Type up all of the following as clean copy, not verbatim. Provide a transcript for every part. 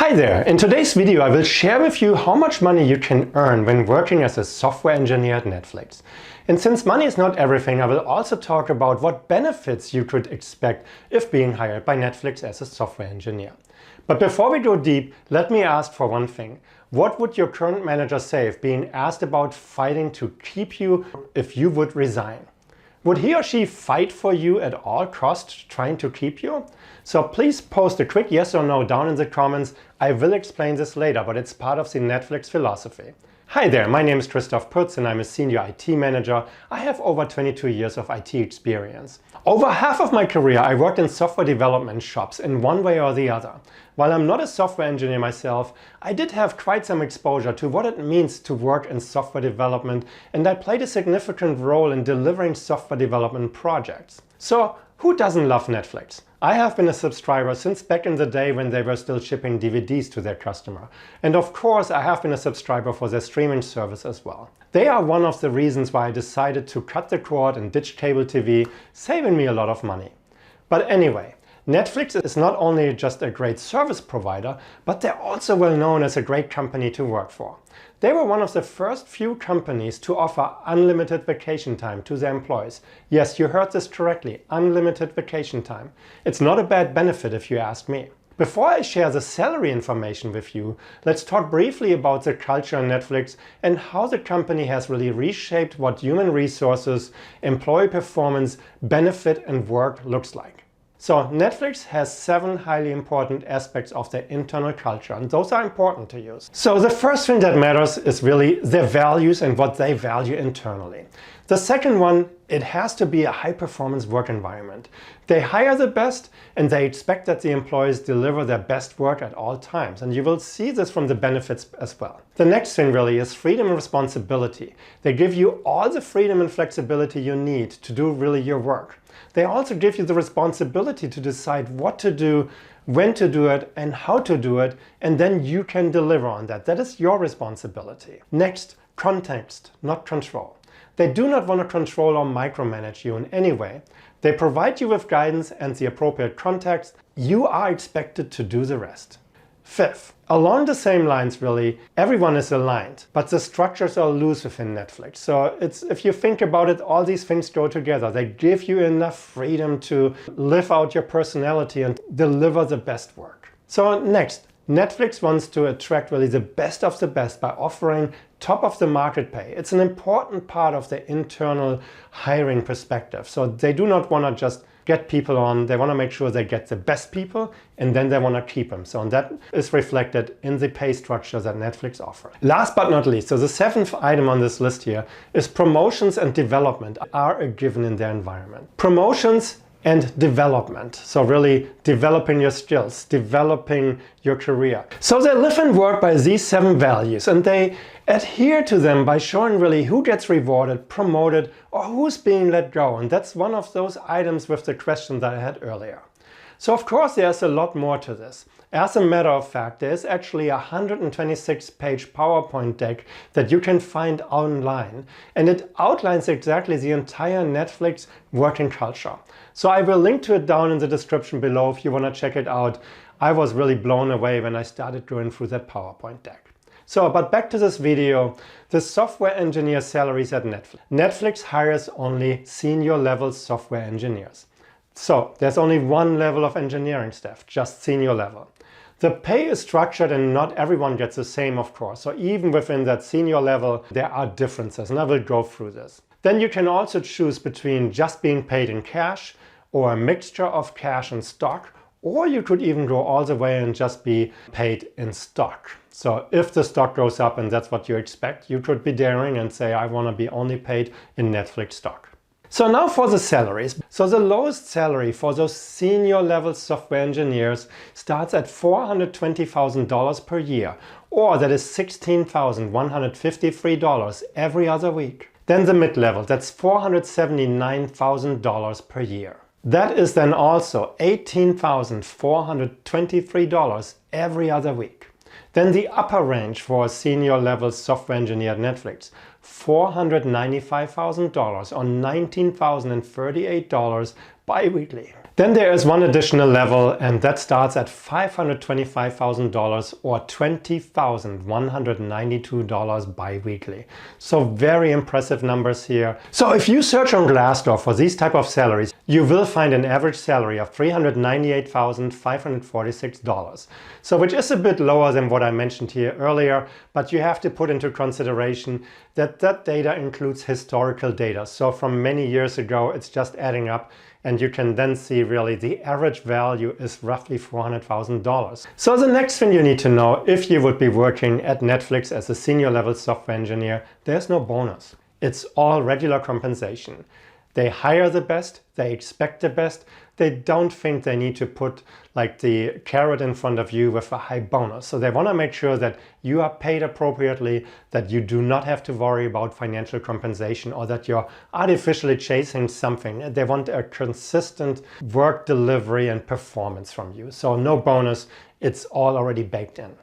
Hi there! In today's video I will share with you how much money you can earn when working as a software engineer at Netflix. And since money is not everything, I will also talk about what benefits you could expect if being hired by Netflix as a software engineer. But before we go deep, let me ask for one thing. What would your current manager say if being asked about fighting to keep you if you would resign? Would he or she fight for you at all costs trying to keep you? So please post a quick yes or no down in the comments. I will explain this later, but it's part of the Netflix philosophy. Hi there, my name is Christoph Putz and I'm a senior IT manager. I have over 22 years of IT experience. Over half of my career I worked in software development shops in one way or the other. While I'm not a software engineer myself, I did have quite some exposure to what it means to work in software development, and I played a significant role in delivering software development projects. So who doesn't love Netflix? I have been a subscriber since back in the day when they were still shipping DVDs to their customer. And of course I have been a subscriber for their streaming service as well. They are one of the reasons why I decided to cut the cord and ditch cable TV, saving me a lot of money. But anyway, Netflix is not only just a great service provider, but they're also well known as a great company to work for. They were one of the first few companies to offer unlimited vacation time to their employees. Yes, you heard this correctly, unlimited vacation time. It's not a bad benefit if you ask me. Before I share the salary information with you, let's talk briefly about the culture on Netflix and how the company has really reshaped what human resources, employee performance, benefit and work looks like. So Netflix has 7 highly important aspects of their internal culture, and those are important to use. So the first thing that matters is really their values and what they value internally. The second one, it has to be a high-performance work environment. They hire the best and they expect that the employees deliver their best work at all times, and you will see this from the benefits as well. The next thing really is freedom and responsibility. They give you all the freedom and flexibility you need to do really your work. They also give you the responsibility to decide what to do, when to do it, and how to do it, and then you can deliver on that. That is your responsibility. Next, context, not control. They do not want to control or micromanage you in any way. They provide you with guidance and the appropriate context. You are expected to do the rest. Fifth, along the same lines really, everyone is aligned, but the structures are loose within Netflix. So if you think about it, all these things go together. They give you enough freedom to live out your personality and deliver the best work. So next, Netflix wants to attract really the best of the best by offering top of the market pay. It's an important part of the internal hiring perspective. So they do not want to just get people on, they want to make sure they get the best people and then they want to keep them. So that is reflected in the pay structure that Netflix offers. Last but not least, so the 7th item on this list here is promotions and development are a given in their environment. Promotions and development. So really developing your skills, developing your career. So they live and work by these 7 values and they adhere to them by showing really who gets rewarded, promoted, or who's being let go. And that's one of those items with the question that I had earlier. So of course there's a lot more to this. As a matter of fact, there's actually a 126-page PowerPoint deck that you can find online, and it outlines exactly the entire Netflix working culture. So I will link to it down in the description below if you want to check it out. I was really blown away when I started going through that PowerPoint deck. So, but back to this video, the software engineer salaries at Netflix. Netflix hires only senior level software engineers. So there's only one level of engineering staff, just senior level. The pay is structured and not everyone gets the same, of course. So even within that senior level, there are differences, and I will go through this. Then you can also choose between just being paid in cash or a mixture of cash and stock, or you could even go all the way and just be paid in stock. So if the stock goes up and that's what you expect, you could be daring and say, I want to be only paid in Netflix stock. So now for the salaries. So the lowest salary for those senior level software engineers starts at $420,000 per year, or that is $16,153 every other week. Then the mid-level, that's $479,000 per year. That is then also $18,423 every other week. Then the upper range for a senior level software engineer at Netflix, $495,000 or $19,038 bi-weekly. Then there is one additional level, and that starts at $525,000 or $20,192 bi-weekly. So very impressive numbers here. So if you search on Glassdoor for these type of salaries, you will find an average salary of $398,546. So which is a bit lower than what I mentioned here earlier, but you have to put into consideration that that data includes historical data. So from many years ago, it's just adding up. And you can then see really the average value is roughly $400,000. So the next thing you need to know, if you would be working at Netflix as a senior level software engineer, there's no bonus. It's all regular compensation. They hire the best, they expect the best. They don't think they need to put like the carrot in front of you with a high bonus. So they want to make sure that you are paid appropriately, that you do not have to worry about financial compensation or that you're artificially chasing something. They want a consistent work delivery and performance from you. So no bonus, it's all already baked in.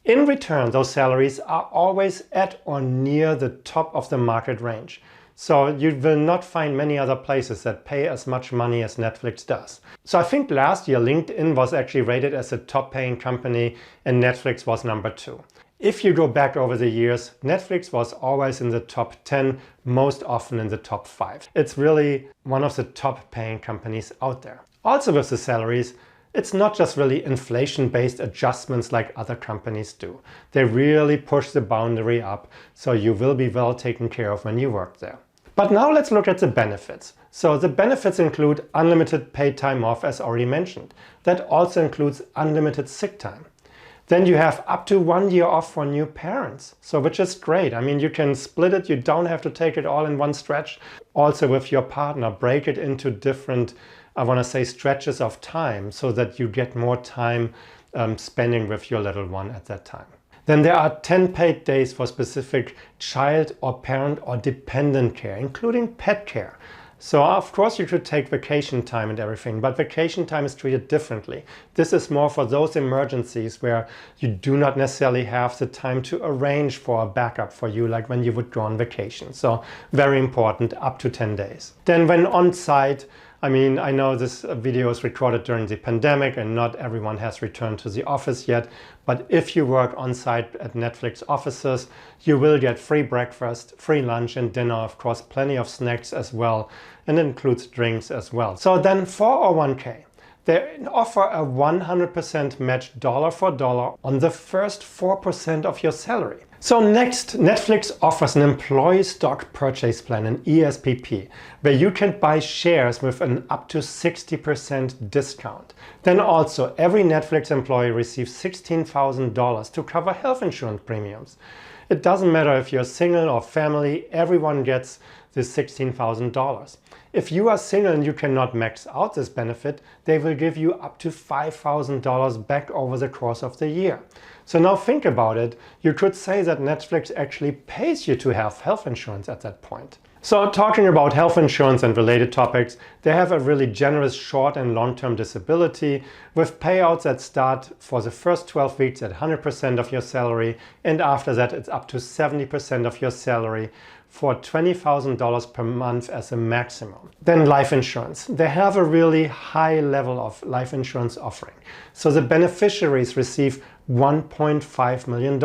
In return, those salaries are always at or near the top of the market range. So you will not find many other places that pay as much money as Netflix does. So I think last year LinkedIn was actually rated as a top paying company and Netflix was number 2. If you go back over the years, Netflix was always in the top 10, most often in the top 5. It's really one of the top paying companies out there. Also with the salaries, it's not just really inflation-based adjustments like other companies do. They really push the boundary up, so you will be well taken care of when you work there. But now let's look at the benefits. So the benefits include unlimited paid time off, as already mentioned. That also includes unlimited sick time. Then you have up to 1 year off for new parents, so which is great. I mean, you can split it, you don't have to take it all in one stretch. Also with your partner, break it into different, I want to say, stretches of time so that you get more time spending with your little one at that time. Then there are 10 paid days for specific child or parent or dependent care, including pet care. So of course you could take vacation time and everything, but vacation time is treated differently. This is more for those emergencies where you do not necessarily have the time to arrange for a backup for you, like when you would go on vacation. So very important, up to 10 days. Then when on site, I mean, I know this video is recorded during the pandemic and not everyone has returned to the office yet, but if you work on site at Netflix offices, you will get free breakfast, free lunch and dinner, of course, plenty of snacks as well, and it includes drinks as well. So then 401k. They offer a 100% match dollar for dollar on the first 4% of your salary. So next, Netflix offers an employee stock purchase plan, an ESPP, where you can buy shares with an up to 60% discount. Then also, every Netflix employee receives $16,000 to cover health insurance premiums. It doesn't matter if you're single or family, everyone gets this $16,000. If you are single and you cannot max out this benefit, they will give you up to $5,000 back over the course of the year. So now think about it. You could say that Netflix actually pays you to have health insurance at that point. So talking about health insurance and related topics, they have a really generous short and long-term disability with payouts that start for the first 12 weeks at 100% of your salary, and after that it's up to 70% of your salary for $20,000 per month as a maximum. Then life insurance. They have a really high level of life insurance offering. So the beneficiaries receive $1.5 million.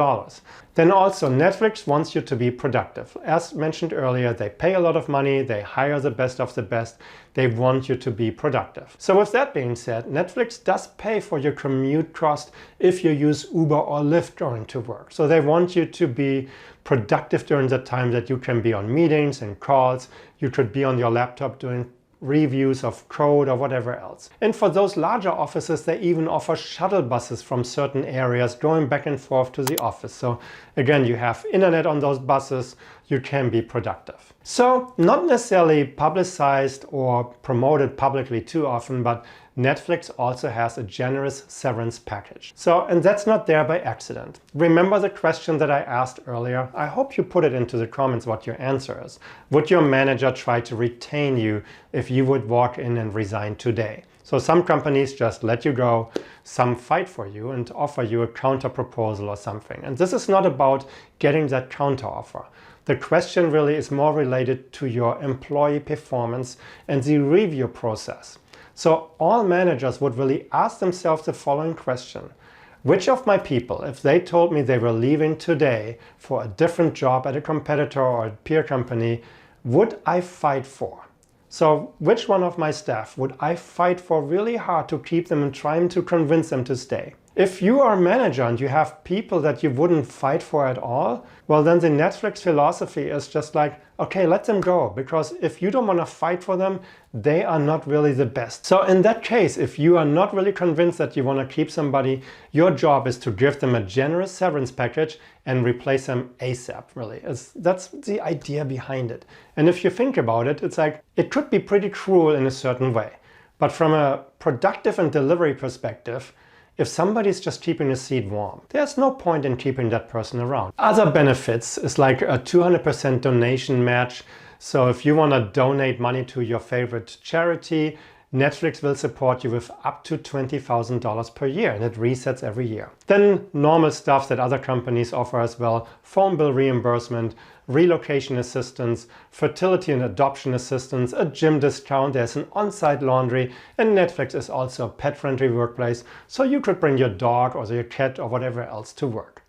Then also Netflix wants you to be productive. As mentioned earlier, they pay a lot of money, they hire the best of the best, they want you to be productive. So with that being said, Netflix does pay for your commute cost if you use Uber or Lyft going to work. So they want you to be productive during the time that you can be on meetings and calls. You could be on your laptop doing reviews of code or whatever else. And for those larger offices, they even offer shuttle buses from certain areas going back and forth to the office. So again, you have internet on those buses, you can be productive. So not necessarily publicized or promoted publicly too often, but Netflix also has a generous severance package. So, and that's not there by accident. Remember the question that I asked earlier? I hope you put it into the comments what your answer is. Would your manager try to retain you if you would walk in and resign today? So some companies just let you go, some fight for you and offer you a counter proposal or something. And this is not about getting that counter offer. The question really is more related to your employee performance and the review process. So all managers would really ask themselves the following question. Which of my people, if they told me they were leaving today for a different job at a competitor or a peer company, would I fight for? So which one of my staff would I fight for really hard to keep them and trying to convince them to stay? If you are a manager and you have people that you wouldn't fight for at all, well then the Netflix philosophy is just like, okay, let them go, because if you don't want to fight for them, they are not really the best. So in that case, if you are not really convinced that you want to keep somebody, your job is to give them a generous severance package and replace them ASAP, really. That's the idea behind it. And if you think about it, it's like, it could be pretty cruel in a certain way. But from a productive and delivery perspective, if somebody's just keeping a seat warm, there's no point in keeping that person around. Other benefits is like a 200% donation match. So if you want to donate money to your favorite charity, Netflix will support you with up to $20,000 per year, and it resets every year. Then normal stuff that other companies offer as well: phone bill reimbursement, relocation assistance, fertility and adoption assistance, a gym discount, there's an on-site laundry, and Netflix is also a pet-friendly workplace, so you could bring your dog or your cat or whatever else to work.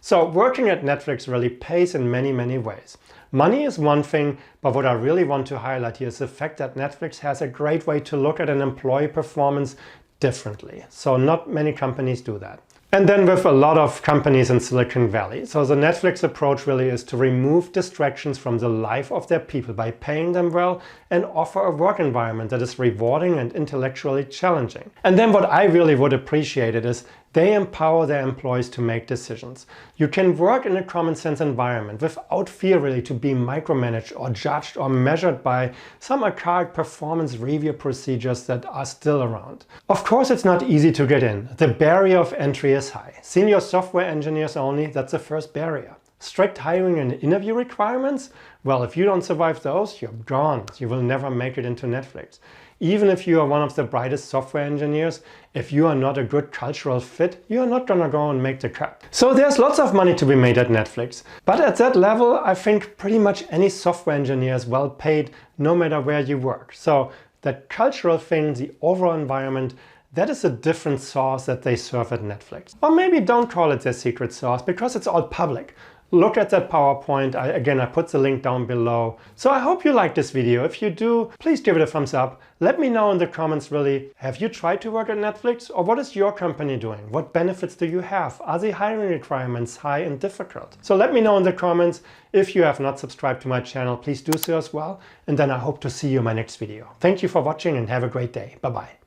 So working at Netflix really pays in many, many ways. Money is one thing, but what I really want to highlight here is the fact that Netflix has a great way to look at an employee performance differently. So not many companies do that. And then with a lot of companies in Silicon Valley. So the Netflix approach really is to remove distractions from the life of their people by paying them well and offer a work environment that is rewarding and intellectually challenging. And then what I really would appreciate it is they empower their employees to make decisions. You can work in a common sense environment without fear really to be micromanaged or judged or measured by some archaic performance review procedures that are still around. Of course, it's not easy to get in. The barrier of entry is high. Senior software engineers only, that's the first barrier. Strict hiring and interview requirements? Well, if you don't survive those, you're gone. You will never make it into Netflix. Even if you are one of the brightest software engineers, if you are not a good cultural fit, you are not gonna go and make the cut. So there's lots of money to be made at Netflix. But at that level, I think pretty much any software engineer is well paid no matter where you work. So that cultural thing, the overall environment, that is a different sauce that they serve at Netflix. Or maybe don't call it their secret sauce because it's all public. Look at that PowerPoint. Again, I put the link down below. So I hope you like this video. If you do, please give it a thumbs up. Let me know in the comments really, have you tried to work at Netflix? Or what is your company doing? What benefits do you have? Are the hiring requirements high and difficult? So let me know in the comments. If you have not subscribed to my channel, please do so as well. And then I hope to see you in my next video. Thank you for watching and have a great day. Bye-bye.